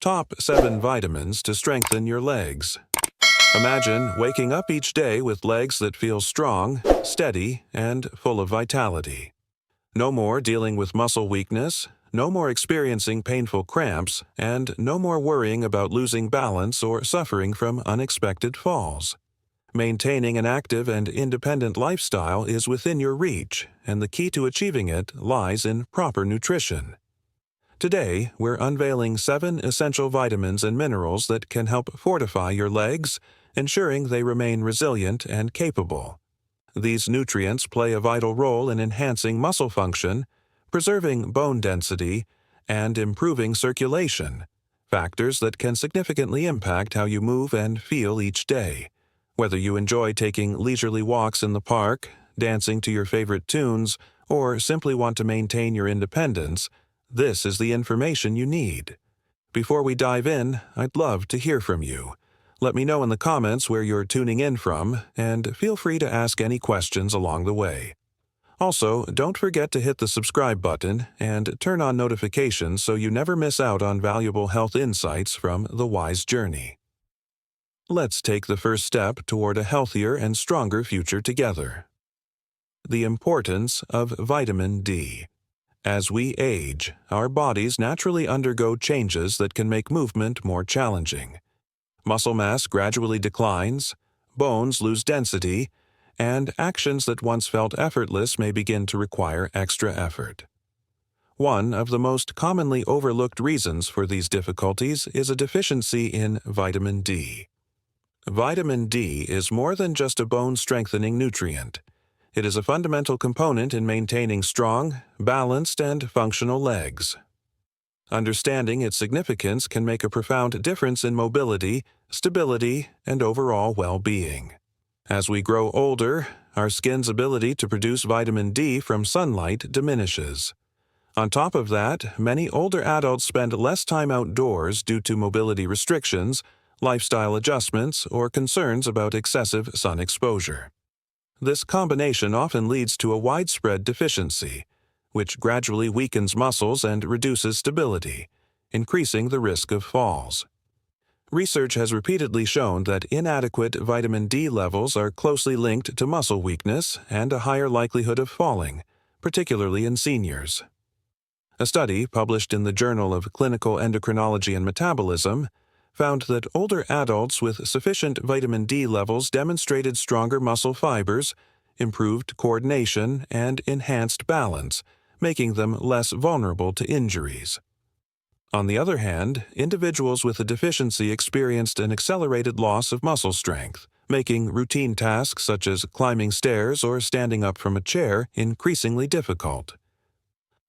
Top 7 vitamins to strengthen your legs. Imagine waking up each day with legs that feel strong, steady, and full of vitality. No more dealing with muscle weakness, no more experiencing painful cramps, and no more worrying about losing balance or suffering from unexpected falls. Maintaining an active and independent lifestyle is within your reach, and the key to achieving it lies in proper nutrition. Today, we're unveiling 7 essential vitamins and minerals that can help fortify your legs, ensuring they remain resilient and capable. These nutrients play a vital role in enhancing muscle function, preserving bone density, and improving circulation, factors that can significantly impact how you move and feel each day. Whether you enjoy taking leisurely walks in the park, dancing to your favorite tunes, or simply want to maintain your independence, this is the information you need. Before we dive in, I'd love to hear from you. Let me know in the comments where you're tuning in from, and feel free to ask any questions along the way. Also, don't forget to hit the subscribe button and turn on notifications so you never miss out on valuable health insights from The Wise Journey. Let's take the first step toward a healthier and stronger future together. The importance of vitamin D. As we age, our bodies naturally undergo changes that can make movement more challenging. Muscle mass gradually declines, bones lose density, and actions that once felt effortless may begin to require extra effort. One of the most commonly overlooked reasons for these difficulties is a deficiency in vitamin D. Vitamin D is more than just a bone-strengthening nutrient. It is a fundamental component in maintaining strong, balanced, and functional legs. Understanding its significance can make a profound difference in mobility, stability, and overall well-being. As we grow older, our skin's ability to produce vitamin D from sunlight diminishes. On top of that, many older adults spend less time outdoors due to mobility restrictions, lifestyle adjustments, or concerns about excessive sun exposure. This combination often leads to a widespread deficiency, which gradually weakens muscles and reduces stability, increasing the risk of falls. Research has repeatedly shown that inadequate vitamin D levels are closely linked to muscle weakness and a higher likelihood of falling, particularly in seniors. A study published in the Journal of Clinical Endocrinology and Metabolism found that older adults with sufficient vitamin D levels demonstrated stronger muscle fibers, improved coordination, and enhanced balance, making them less vulnerable to injuries. On the other hand, individuals with a deficiency experienced an accelerated loss of muscle strength, making routine tasks such as climbing stairs or standing up from a chair increasingly difficult.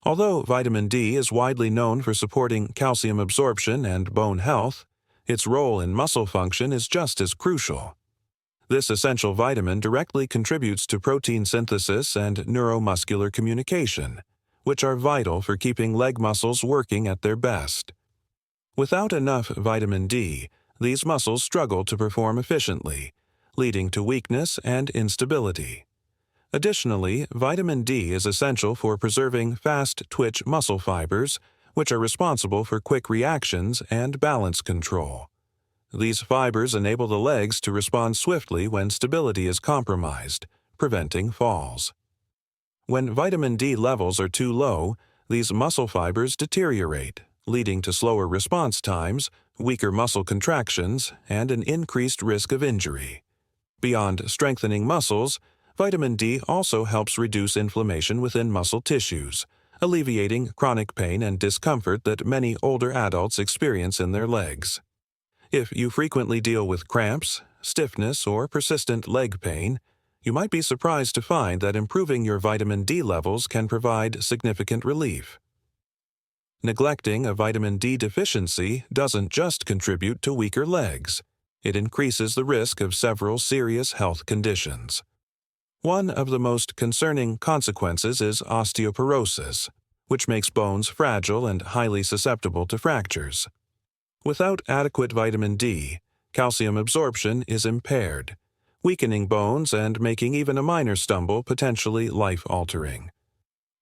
Although vitamin D is widely known for supporting calcium absorption and bone health, its role in muscle function is just as crucial. This essential vitamin directly contributes to protein synthesis and neuromuscular communication, which are vital for keeping leg muscles working at their best. Without enough vitamin D, these muscles struggle to perform efficiently, leading to weakness and instability. Additionally, vitamin D is essential for preserving fast-twitch muscle fibers, which are responsible for quick reactions and balance control. These fibers enable the legs to respond swiftly when stability is compromised, preventing falls. When vitamin D levels are too low, these muscle fibers deteriorate, leading to slower response times, weaker muscle contractions, and an increased risk of injury. Beyond strengthening muscles, vitamin D also helps reduce inflammation within muscle tissues, alleviating chronic pain and discomfort that many older adults experience in their legs. If you frequently deal with cramps, stiffness, or persistent leg pain, you might be surprised to find that improving your vitamin D levels can provide significant relief. Neglecting a vitamin D deficiency doesn't just contribute to weaker legs. It increases the risk of several serious health conditions. One of the most concerning consequences is osteoporosis, which makes bones fragile and highly susceptible to fractures. Without adequate vitamin D, calcium absorption is impaired, weakening bones and making even a minor stumble potentially life-altering.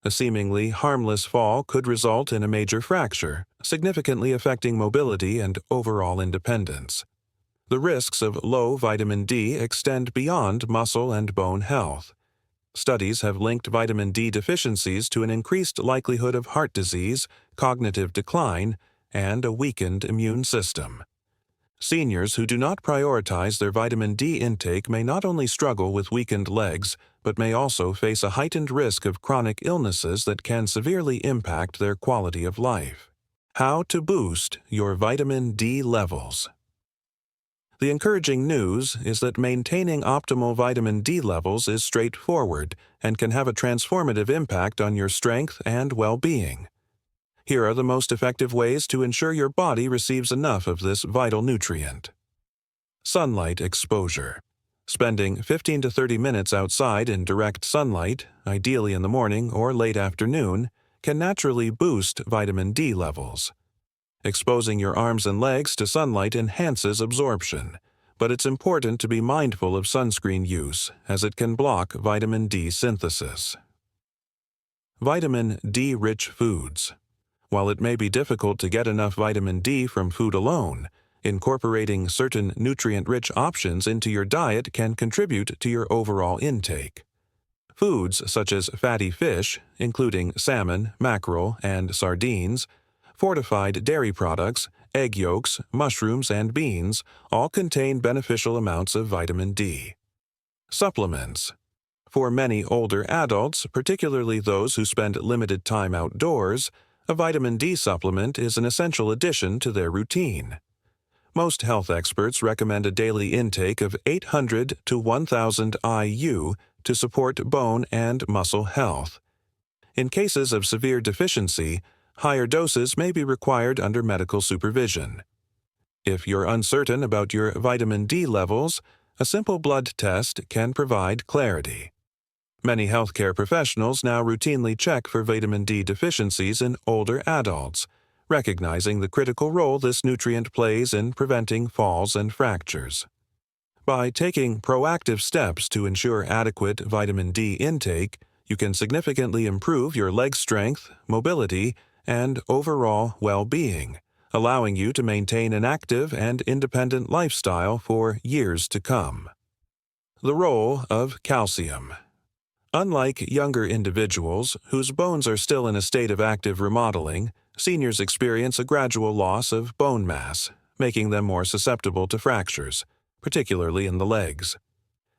A seemingly harmless fall could result in a major fracture, significantly affecting mobility and overall independence. The risks of low vitamin D extend beyond muscle and bone health. Studies have linked vitamin D deficiencies to an increased likelihood of heart disease, cognitive decline, and a weakened immune system. Seniors who do not prioritize their vitamin D intake may not only struggle with weakened legs, but may also face a heightened risk of chronic illnesses that can severely impact their quality of life. How to boost your vitamin D levels. The encouraging news is that maintaining optimal vitamin D levels is straightforward and can have a transformative impact on your strength and well-being. Here are the most effective ways to ensure your body receives enough of this vital nutrient. Sunlight exposure. Spending 15 to 30 minutes outside in direct sunlight, ideally in the morning or late afternoon, can naturally boost vitamin D levels. Exposing your arms and legs to sunlight enhances absorption, but it's important to be mindful of sunscreen use as it can block vitamin D synthesis. Vitamin D-rich foods. While it may be difficult to get enough vitamin D from food alone, incorporating certain nutrient-rich options into your diet can contribute to your overall intake. Foods such as fatty fish, including salmon, mackerel, and sardines, fortified dairy products, egg yolks, mushrooms, and beans all contain beneficial amounts of vitamin D. Supplements. For many older adults, particularly those who spend limited time outdoors, a vitamin D supplement is an essential addition to their routine. Most health experts recommend a daily intake of 800 to 1,000 IU to support bone and muscle health. In cases of severe deficiency, higher doses may be required under medical supervision. If you're uncertain about your vitamin D levels, a simple blood test can provide clarity. Many healthcare professionals now routinely check for vitamin D deficiencies in older adults, recognizing the critical role this nutrient plays in preventing falls and fractures. By taking proactive steps to ensure adequate vitamin D intake, you can significantly improve your leg strength, mobility, and overall well-being, allowing you to maintain an active and independent lifestyle for years to come. The role of calcium. Unlike younger individuals, whose bones are still in a state of active remodeling, seniors experience a gradual loss of bone mass, making them more susceptible to fractures, particularly in the legs.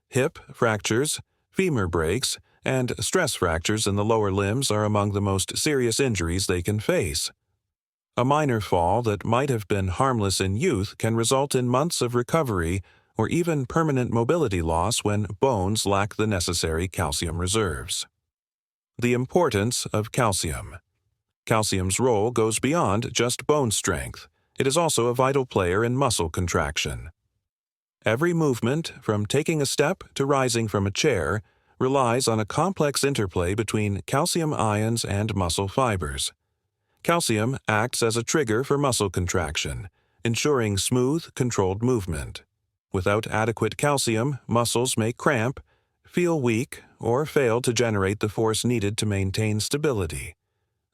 Hip fractures, femur breaks, and stress fractures in the lower limbs are among the most serious injuries they can face. A minor fall that might have been harmless in youth can result in months of recovery or even permanent mobility loss when bones lack the necessary calcium reserves. The importance of calcium. Calcium's role goes beyond just bone strength. It is also a vital player in muscle contraction. Every movement, from taking a step to rising from a chair, relies on a complex interplay between calcium ions and muscle fibers. Calcium acts as a trigger for muscle contraction, ensuring smooth, controlled movement. Without adequate calcium, muscles may cramp, feel weak, or fail to generate the force needed to maintain stability.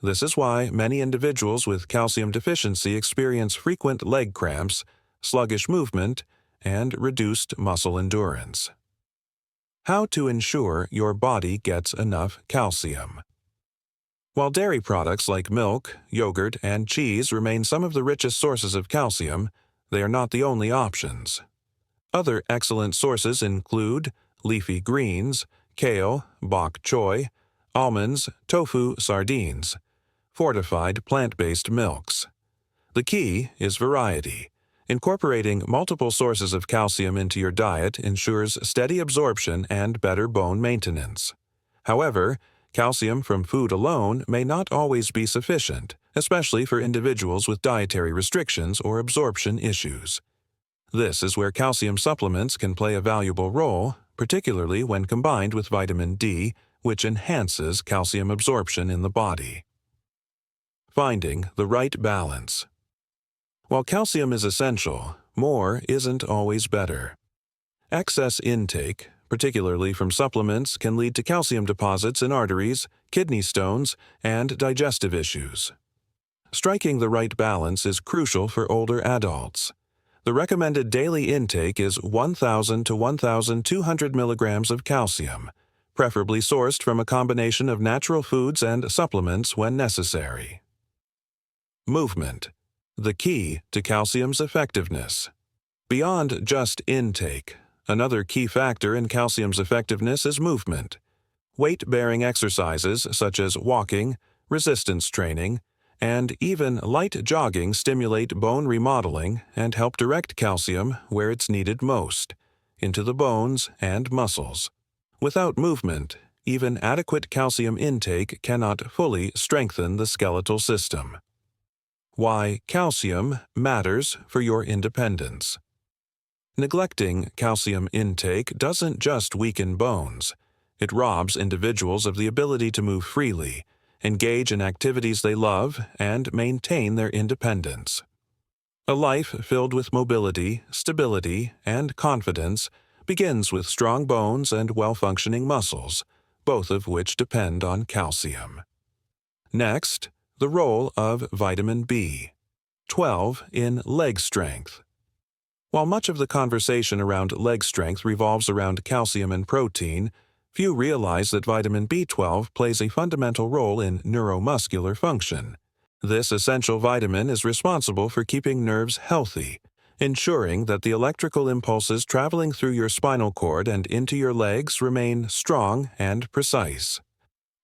This is why many individuals with calcium deficiency experience frequent leg cramps, sluggish movement, and reduced muscle endurance. How to ensure your body gets enough calcium. While dairy products like milk, yogurt, and cheese remain some of the richest sources of calcium, they are not the only options. Other excellent sources include leafy greens, kale, bok choy, almonds, tofu, sardines, fortified plant-based milks. The key is variety. Incorporating multiple sources of calcium into your diet ensures steady absorption and better bone maintenance. However, calcium from food alone may not always be sufficient, especially for individuals with dietary restrictions or absorption issues. This is where calcium supplements can play a valuable role, particularly when combined with vitamin D, which enhances calcium absorption in the body. Finding the right balance. While calcium is essential, more isn't always better. Excess intake, particularly from supplements, can lead to calcium deposits in arteries, kidney stones, and digestive issues. Striking the right balance is crucial for older adults. The recommended daily intake is 1,000 to 1,200 milligrams of calcium, preferably sourced from a combination of natural foods and supplements when necessary. Movement, the key to calcium's effectiveness. Beyond just intake, another key factor in calcium's effectiveness is movement. Weight-bearing exercises such as walking, resistance training, and even light jogging stimulate bone remodeling and help direct calcium where it's needed most, into the bones and muscles. Without movement, even adequate calcium intake cannot fully strengthen the skeletal system. Why calcium matters for your independence. Neglecting calcium intake doesn't just weaken bones. It robs individuals of the ability to move freely, engage in activities they love, and maintain their independence. A life filled with mobility, stability, and confidence begins with strong bones and well-functioning muscles, both of which depend on calcium. Next, the role of vitamin B12 in leg strength. While much of the conversation around leg strength revolves around calcium and protein, few realize that vitamin B12 plays a fundamental role in neuromuscular function. This essential vitamin is responsible for keeping nerves healthy, ensuring that the electrical impulses traveling through your spinal cord and into your legs remain strong and precise.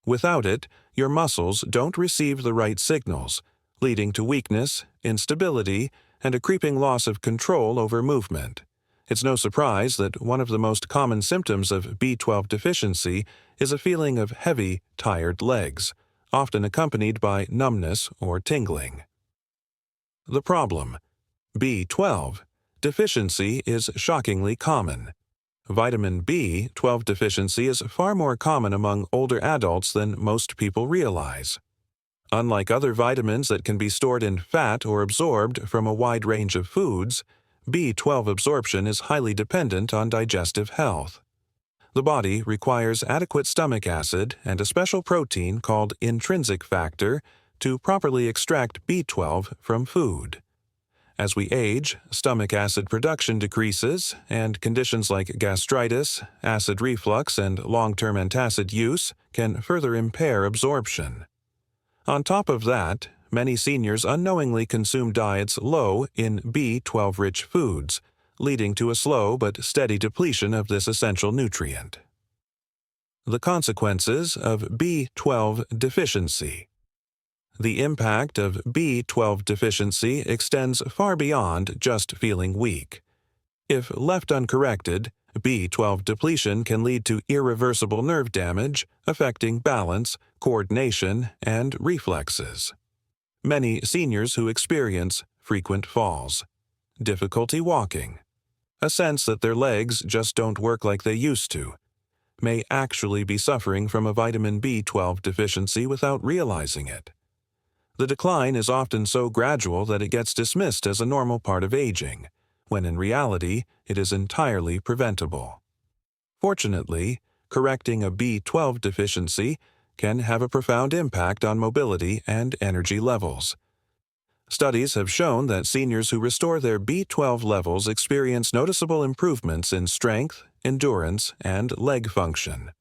Without it, your muscles don't receive the right signals, leading to weakness, instability, and a creeping loss of control over movement. It's no surprise that one of the most common symptoms of B12 deficiency is a feeling of heavy, tired legs, often accompanied by numbness or tingling. The problem: B12 deficiency is shockingly common. Vitamin B12 deficiency is far more common among older adults than most people realize. Unlike other vitamins that can be stored in fat or absorbed from a wide range of foods, B12 absorption is highly dependent on digestive health. The body requires adequate stomach acid and a special protein called intrinsic factor to properly extract B12 from food. As we age, stomach acid production decreases, and conditions like gastritis, acid reflux, and long-term antacid use can further impair absorption. On top of that, many seniors unknowingly consume diets low in B12-rich foods, leading to a slow but steady depletion of this essential nutrient. The consequences of B12 deficiency. The impact of B12 deficiency extends far beyond just feeling weak. If left uncorrected, B12 depletion can lead to irreversible nerve damage, affecting balance, coordination, and reflexes. Many seniors who experience frequent falls, difficulty walking, a sense that their legs just don't work like they used to, may actually be suffering from a vitamin B12 deficiency without realizing it. The decline is often so gradual that it gets dismissed as a normal part of aging, when in reality it is entirely preventable. Fortunately, correcting a B12 deficiency can have a profound impact on mobility and energy levels. Studies have shown that seniors who restore their B12 levels experience noticeable improvements in strength, endurance, and leg function.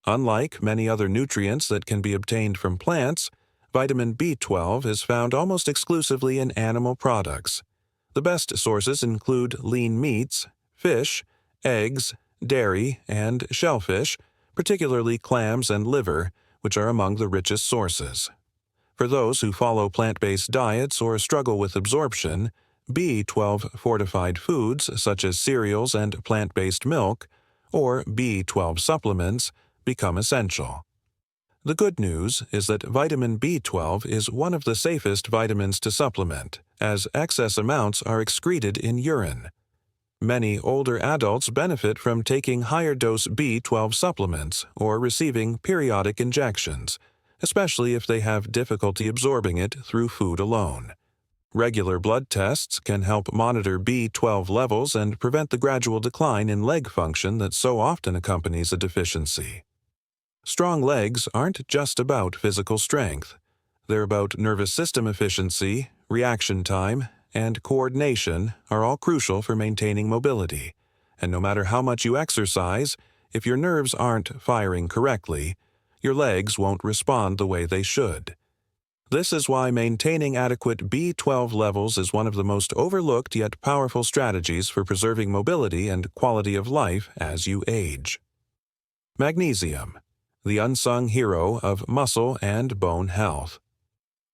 Unlike many other nutrients that can be obtained from plants, vitamin B12 is found almost exclusively in animal products. The best sources include lean meats, fish, eggs, dairy, and shellfish, particularly clams and liver, which are among the richest sources. For those who follow plant-based diets or struggle with absorption, B12 fortified foods such as cereals and plant-based milk, or B12 supplements, become essential. The good news is that vitamin B12 is one of the safest vitamins to supplement, as excess amounts are excreted in urine. Many older adults benefit from taking higher-dose B12 supplements or receiving periodic injections, especially if they have difficulty absorbing it through food alone. Regular blood tests can help monitor B12 levels and prevent the gradual decline in leg function that so often accompanies a deficiency. Strong legs aren't just about physical strength. They're about nervous system efficiency, reaction time, and coordination are all crucial for maintaining mobility. And no matter how much you exercise, if your nerves aren't firing correctly, your legs won't respond the way they should. This is why maintaining adequate B12 levels is one of the most overlooked yet powerful strategies for preserving mobility and quality of life as you age. Magnesium, the unsung hero of muscle and bone health.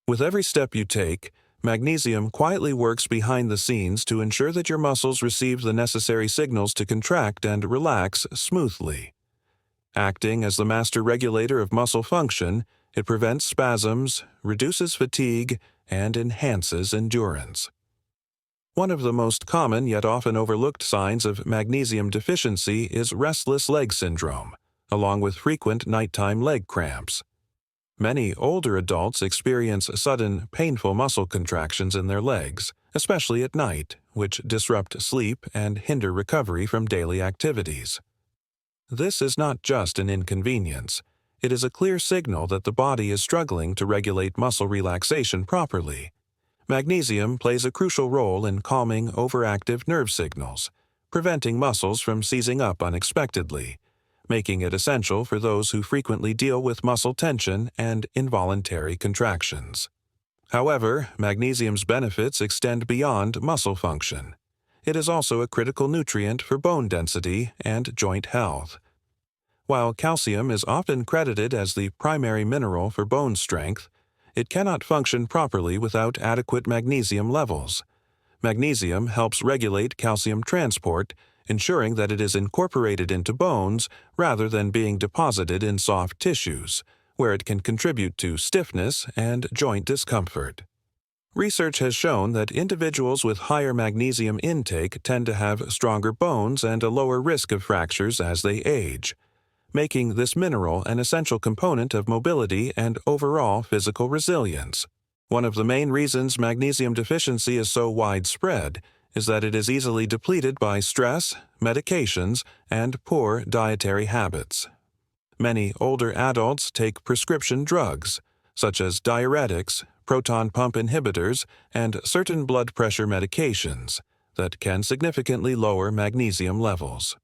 With every step you take, magnesium quietly works behind the scenes to ensure that your muscles receive the necessary signals to contract and relax smoothly. Acting as the master regulator of muscle function, it prevents spasms, reduces fatigue, and enhances endurance. One of the most common yet often overlooked signs of magnesium deficiency is restless leg syndrome, along with frequent nighttime leg cramps. Many older adults experience sudden, painful muscle contractions in their legs, especially at night, which disrupt sleep and hinder recovery from daily activities. This is not just an inconvenience. It is a clear signal that the body is struggling to regulate muscle relaxation properly. Magnesium plays a crucial role in calming overactive nerve signals, preventing muscles from seizing up unexpectedly, making it essential for those who frequently deal with muscle tension and involuntary contractions. However, magnesium's benefits extend beyond muscle function. It is also a critical nutrient for bone density and joint health. While calcium is often credited as the primary mineral for bone strength, it cannot function properly without adequate magnesium levels. Magnesium helps regulate calcium transport, ensuring that it is incorporated into bones rather than being deposited in soft tissues, where it can contribute to stiffness and joint discomfort. Research has shown that individuals with higher magnesium intake tend to have stronger bones and a lower risk of fractures as they age, making this mineral an essential component of mobility and overall physical resilience. One of the main reasons magnesium deficiency is so widespread is that it is easily depleted by stress, medications, and poor dietary habits. Many older adults take prescription drugs, such as diuretics, proton pump inhibitors, and certain blood pressure medications that can significantly lower magnesium levels.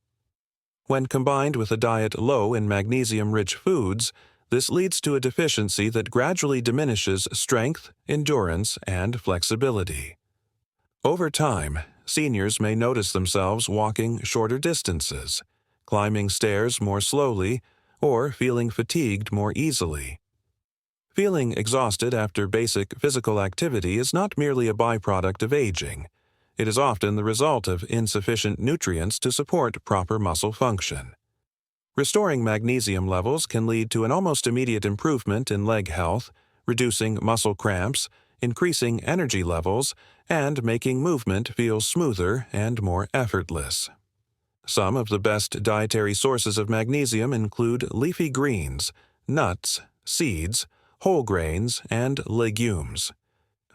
When combined with a diet low in magnesium-rich foods, this leads to a deficiency that gradually diminishes strength, endurance, and flexibility. Over time, seniors may notice themselves walking shorter distances, climbing stairs more slowly, or feeling fatigued more easily. Feeling exhausted after basic physical activity is not merely a byproduct of aging. It is often the result of insufficient nutrients to support proper muscle function. Restoring magnesium levels can lead to an almost immediate improvement in leg health, reducing muscle cramps, increasing energy levels, and making movement feel smoother and more effortless. Some of the best dietary sources of magnesium include leafy greens, nuts, seeds, whole grains, and legumes.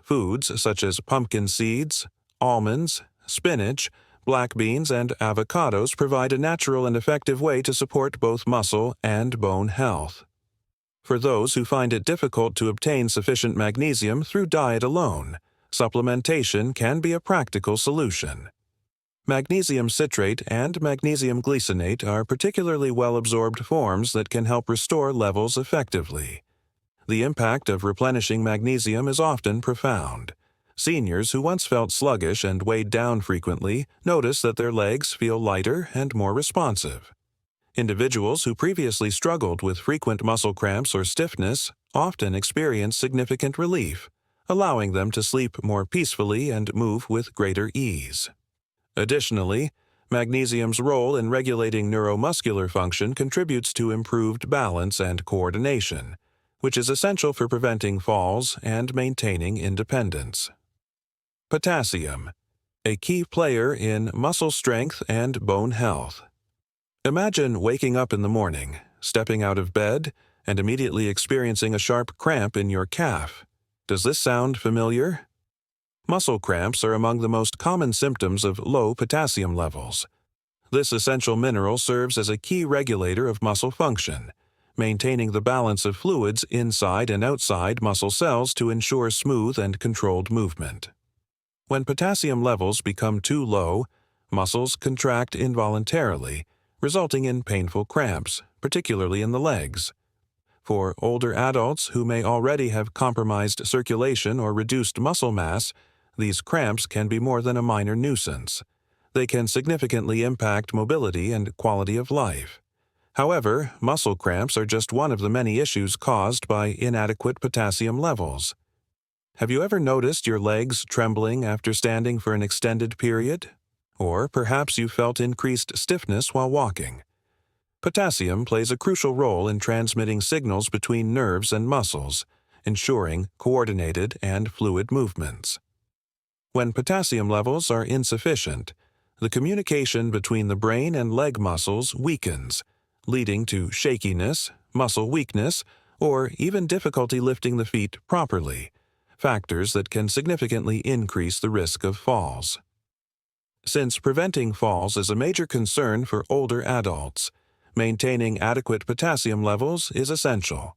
Foods such as pumpkin seeds, almonds, spinach, black beans, and avocados provide a natural and effective way to support both muscle and bone health. For those who find it difficult to obtain sufficient magnesium through diet alone, supplementation can be a practical solution. Magnesium citrate and magnesium glycinate are particularly well-absorbed forms that can help restore levels effectively. The impact of replenishing magnesium is often profound. Seniors who once felt sluggish and weighed down frequently notice that their legs feel lighter and more responsive. Individuals who previously struggled with frequent muscle cramps or stiffness often experience significant relief, allowing them to sleep more peacefully and move with greater ease. Additionally, magnesium's role in regulating neuromuscular function contributes to improved balance and coordination, which is essential for preventing falls and maintaining independence. Potassium, a key player in muscle strength and bone health. Imagine waking up in the morning, stepping out of bed, and immediately experiencing a sharp cramp in your calf. Does this sound familiar? Muscle cramps are among the most common symptoms of low potassium levels. This essential mineral serves as a key regulator of muscle function, maintaining the balance of fluids inside and outside muscle cells to ensure smooth and controlled movement. When potassium levels become too low, muscles contract involuntarily, resulting in painful cramps, particularly in the legs. For older adults who may already have compromised circulation or reduced muscle mass, these cramps can be more than a minor nuisance. They can significantly impact mobility and quality of life. However, muscle cramps are just one of the many issues caused by inadequate potassium levels. Have you ever noticed your legs trembling after standing for an extended period? Or perhaps you felt increased stiffness while walking. Potassium plays a crucial role in transmitting signals between nerves and muscles, ensuring coordinated and fluid movements. When potassium levels are insufficient, the communication between the brain and leg muscles weakens, leading to shakiness, muscle weakness, or even difficulty lifting the feet properly, factors that can significantly increase the risk of falls. Since preventing falls is a major concern for older adults, maintaining adequate potassium levels is essential.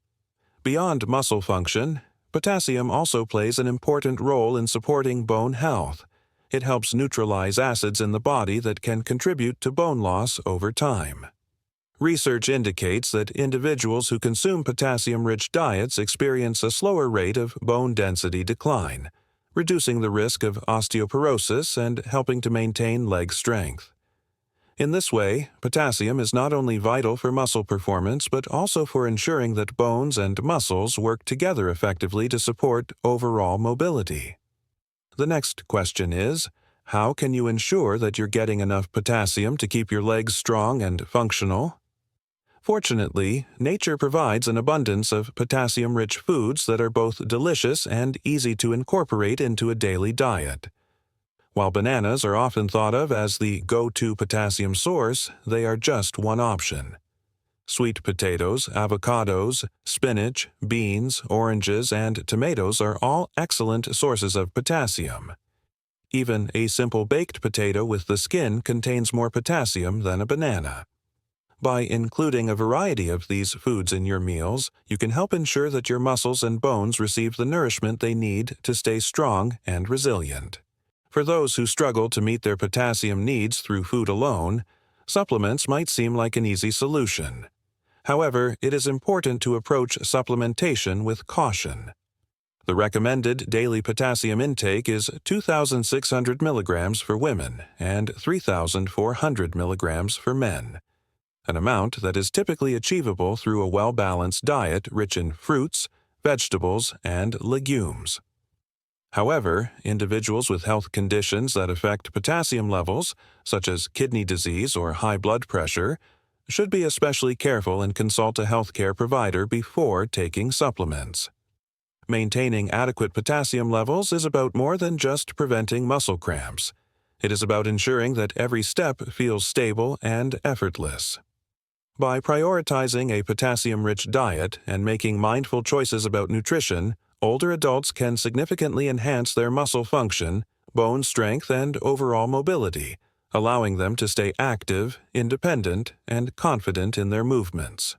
Beyond muscle function, potassium also plays an important role in supporting bone health. It helps neutralize acids in the body that can contribute to bone loss over time. Research indicates that individuals who consume potassium-rich diets experience a slower rate of bone density decline, reducing the risk of osteoporosis and helping to maintain leg strength. In this way, potassium is not only vital for muscle performance but also for ensuring that bones and muscles work together effectively to support overall mobility. The next question is, how can you ensure that you're getting enough potassium to keep your legs strong and functional? Fortunately, nature provides an abundance of potassium-rich foods that are both delicious and easy to incorporate into a daily diet. While bananas are often thought of as the go-to potassium source, they are just one option. Sweet potatoes, avocados, spinach, beans, oranges, and tomatoes are all excellent sources of potassium. Even a simple baked potato with the skin contains more potassium than a banana. By including a variety of these foods in your meals, you can help ensure that your muscles and bones receive the nourishment they need to stay strong and resilient. For those who struggle to meet their potassium needs through food alone, supplements might seem like an easy solution. However, it is important to approach supplementation with caution. The recommended daily potassium intake is 2,600 milligrams for women and 3,400 milligrams for men, an amount that is typically achievable through a well-balanced diet rich in fruits, vegetables, and legumes. However, individuals with health conditions that affect potassium levels, such as kidney disease or high blood pressure, should be especially careful and consult a healthcare provider before taking supplements. Maintaining adequate potassium levels is about more than just preventing muscle cramps. It is about ensuring that every step feels stable and effortless. By prioritizing a potassium-rich diet and making mindful choices about nutrition, older adults can significantly enhance their muscle function, bone strength, and overall mobility, allowing them to stay active, independent, and confident in their movements.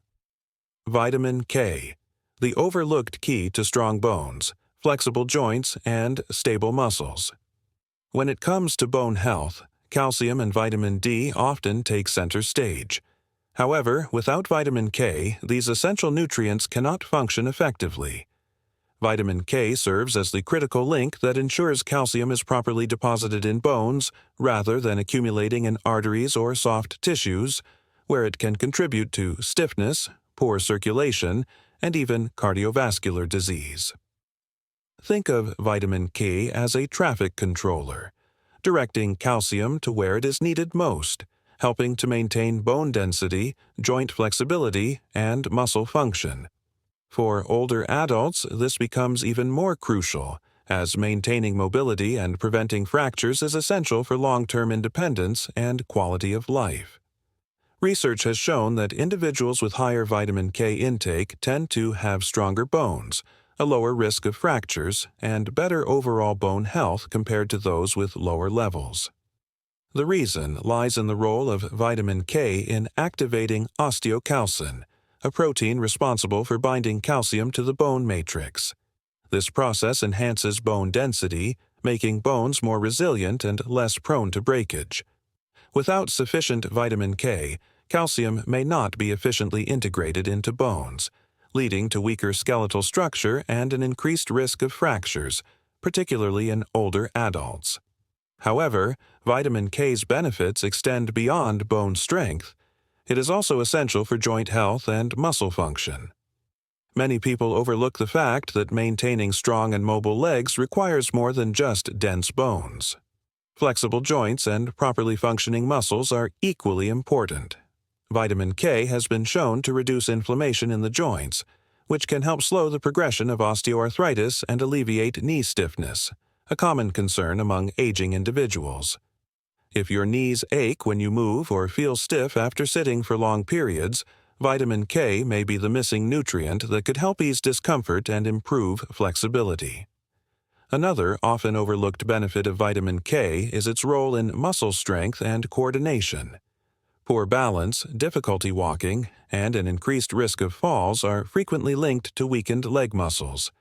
Vitamin K, the overlooked key to strong bones, flexible joints, and stable muscles. When it comes to bone health, calcium and vitamin D often take center stage. However, without vitamin K, these essential nutrients cannot function effectively. Vitamin K serves as the critical link that ensures calcium is properly deposited in bones rather than accumulating in arteries or soft tissues, where it can contribute to stiffness, poor circulation, and even cardiovascular disease. Think of vitamin K as a traffic controller, directing calcium to where it is needed most, helping to maintain bone density, joint flexibility, and muscle function. For older adults, this becomes even more crucial, as maintaining mobility and preventing fractures is essential for long-term independence and quality of life. Research has shown that individuals with higher vitamin K intake tend to have stronger bones, a lower risk of fractures, and better overall bone health compared to those with lower levels. The reason lies in the role of vitamin K in activating osteocalcin, a protein responsible for binding calcium to the bone matrix. This process enhances bone density, making bones more resilient and less prone to breakage. Without sufficient vitamin K, calcium may not be efficiently integrated into bones, leading to weaker skeletal structure and an increased risk of fractures, particularly in older adults. However, vitamin K's benefits extend beyond bone strength. It is also essential for joint health and muscle function. Many people overlook the fact that maintaining strong and mobile legs requires more than just dense bones. Flexible joints and properly functioning muscles are equally important. Vitamin K has been shown to reduce inflammation in the joints, which can help slow the progression of osteoarthritis and alleviate knee stiffness, a common concern among aging individuals. If your knees ache when you move or feel stiff after sitting for long periods, vitamin K may be the missing nutrient that could help ease discomfort and improve flexibility. Another often overlooked benefit of vitamin K is its role in muscle strength and coordination. Poor balance, difficulty walking, and an increased risk of falls are frequently linked to weakened leg muscles.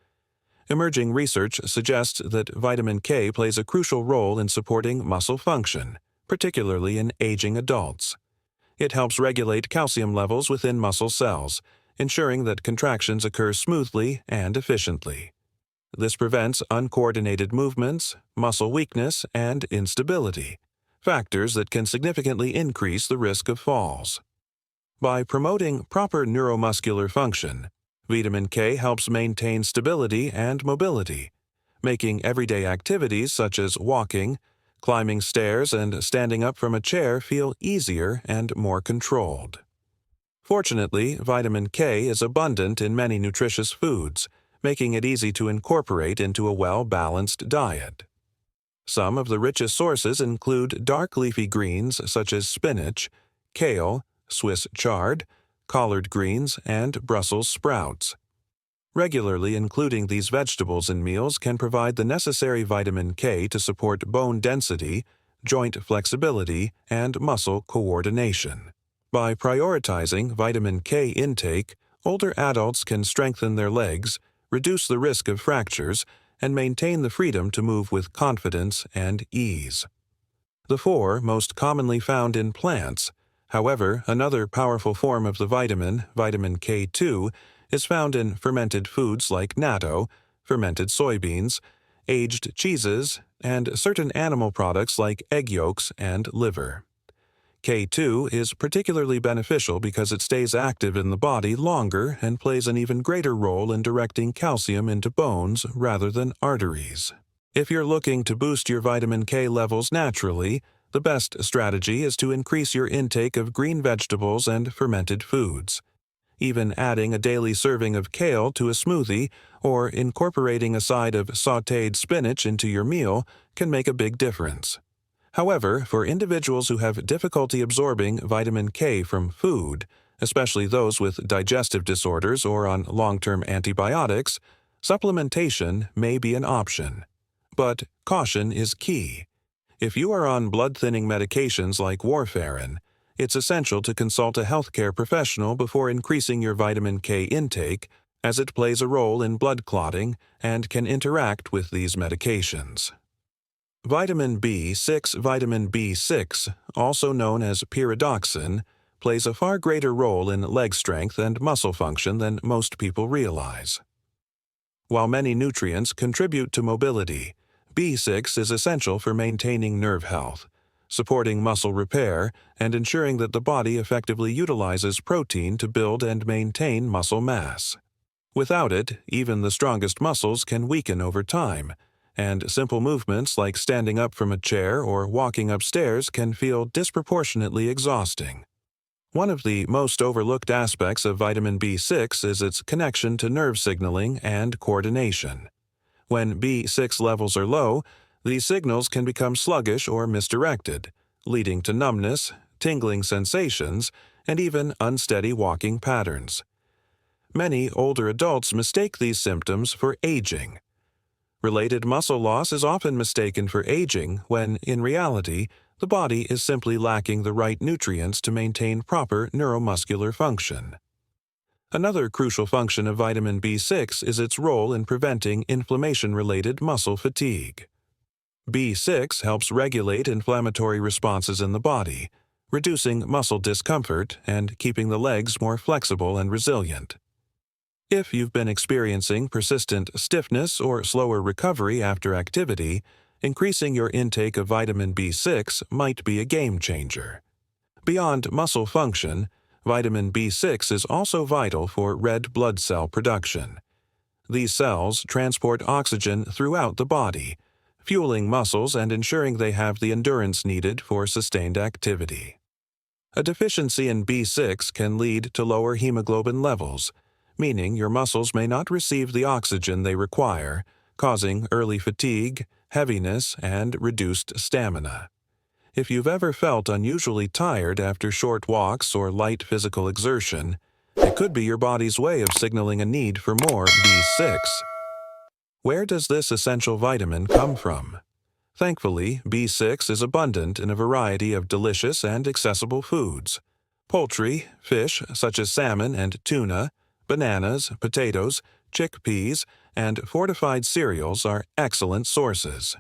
Emerging research suggests that vitamin K plays a crucial role in supporting muscle function, particularly in aging adults. It helps regulate calcium levels within muscle cells, ensuring that contractions occur smoothly and efficiently. This prevents uncoordinated movements, muscle weakness, and instability, factors that can significantly increase the risk of falls. By promoting proper neuromuscular function, vitamin K helps maintain stability and mobility, making everyday activities such as walking, climbing stairs, and standing up from a chair feel easier and more controlled. Fortunately, vitamin K is abundant in many nutritious foods, making it easy to incorporate into a well-balanced diet. Some of the richest sources include dark leafy greens such as spinach, kale, Swiss chard, collard greens, and Brussels sprouts. Regularly including these vegetables in meals can provide the necessary vitamin K to support bone density, joint flexibility, and muscle coordination. By prioritizing vitamin K intake, older adults can strengthen their legs, reduce the risk of fractures, and maintain the freedom to move with confidence and ease. The four most commonly found in plants. However, another powerful form of the vitamin, vitamin K2, is found in fermented foods like natto, fermented soybeans, aged cheeses, and certain animal products like egg yolks and liver. K2 is particularly beneficial because it stays active in the body longer and plays an even greater role in directing calcium into bones rather than arteries. If you're looking to boost your vitamin K levels naturally, the best strategy is to increase your intake of green vegetables and fermented foods. Even adding a daily serving of kale to a smoothie or incorporating a side of sautéed spinach into your meal can make a big difference. However, for individuals who have difficulty absorbing vitamin K from food, especially those with digestive disorders or on long-term antibiotics, supplementation may be an option. But caution is key. If you are on blood-thinning medications like warfarin, it's essential to consult a healthcare professional before increasing your vitamin K intake, as it plays a role in blood clotting and can interact with these medications. Vitamin B6, vitamin B6, also known as pyridoxine, plays a far greater role in leg strength and muscle function than most people realize. While many nutrients contribute to mobility, B6 is essential for maintaining nerve health, supporting muscle repair, and ensuring that the body effectively utilizes protein to build and maintain muscle mass. Without it, even the strongest muscles can weaken over time, and simple movements like standing up from a chair or walking upstairs can feel disproportionately exhausting. One of the most overlooked aspects of vitamin B6 is its connection to nerve signaling and coordination. When B6 levels are low, these signals can become sluggish or misdirected, leading to numbness, tingling sensations, and even unsteady walking patterns. Many older adults mistake these symptoms for aging. Related muscle loss is often mistaken for aging when, in reality, the body is simply lacking the right nutrients to maintain proper neuromuscular function. Another crucial function of vitamin B6 is its role in preventing inflammation-related muscle fatigue. B6 helps regulate inflammatory responses in the body, reducing muscle discomfort and keeping the legs more flexible and resilient. If you've been experiencing persistent stiffness or slower recovery after activity, increasing your intake of vitamin B6 might be a game changer. Beyond muscle function, vitamin B6 is also vital for red blood cell production. These cells transport oxygen throughout the body, fueling muscles and ensuring they have the endurance needed for sustained activity. A deficiency in B6 can lead to lower hemoglobin levels, meaning your muscles may not receive the oxygen they require, causing early fatigue, heaviness, and reduced stamina. If you've ever felt unusually tired after short walks or light physical exertion, it could be your body's way of signaling a need for more B6. Where does this essential vitamin come from? Thankfully, B6 is abundant in a variety of delicious and accessible foods. Poultry, fish such as salmon and tuna, bananas, potatoes, chickpeas, and fortified cereals are excellent sources.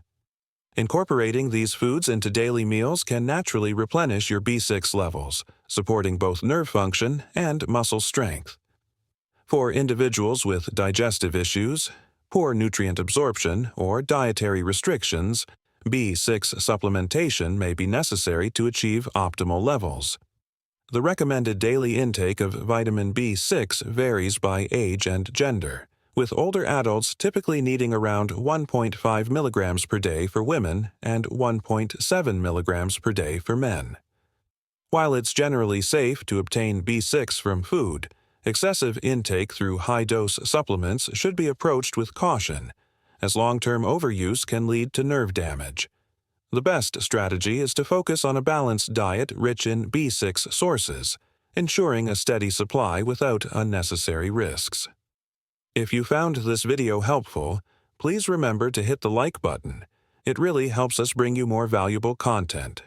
Incorporating these foods into daily meals can naturally replenish your B6 levels, supporting both nerve function and muscle strength. For individuals with digestive issues, poor nutrient absorption, or dietary restrictions, B6 supplementation may be necessary to achieve optimal levels. The recommended daily intake of vitamin B6 varies by age and gender, with older adults typically needing around 1.5 milligrams per day for women and 1.7 milligrams per day for men. While it's generally safe to obtain B6 from food, excessive intake through high-dose supplements should be approached with caution, as long-term overuse can lead to nerve damage. The best strategy is to focus on a balanced diet rich in B6 sources, ensuring a steady supply without unnecessary risks. If you found this video helpful, please remember to hit the like button. It really helps us bring you more valuable content.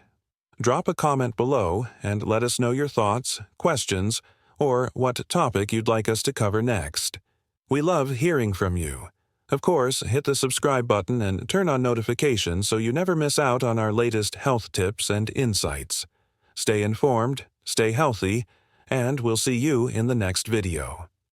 Drop a comment below and let us know your thoughts, questions, or what topic you'd like us to cover next. We love hearing from you. Of course, hit the subscribe button and turn on notifications so you never miss out on our latest health tips and insights. Stay informed, stay healthy, and we'll see you in the next video.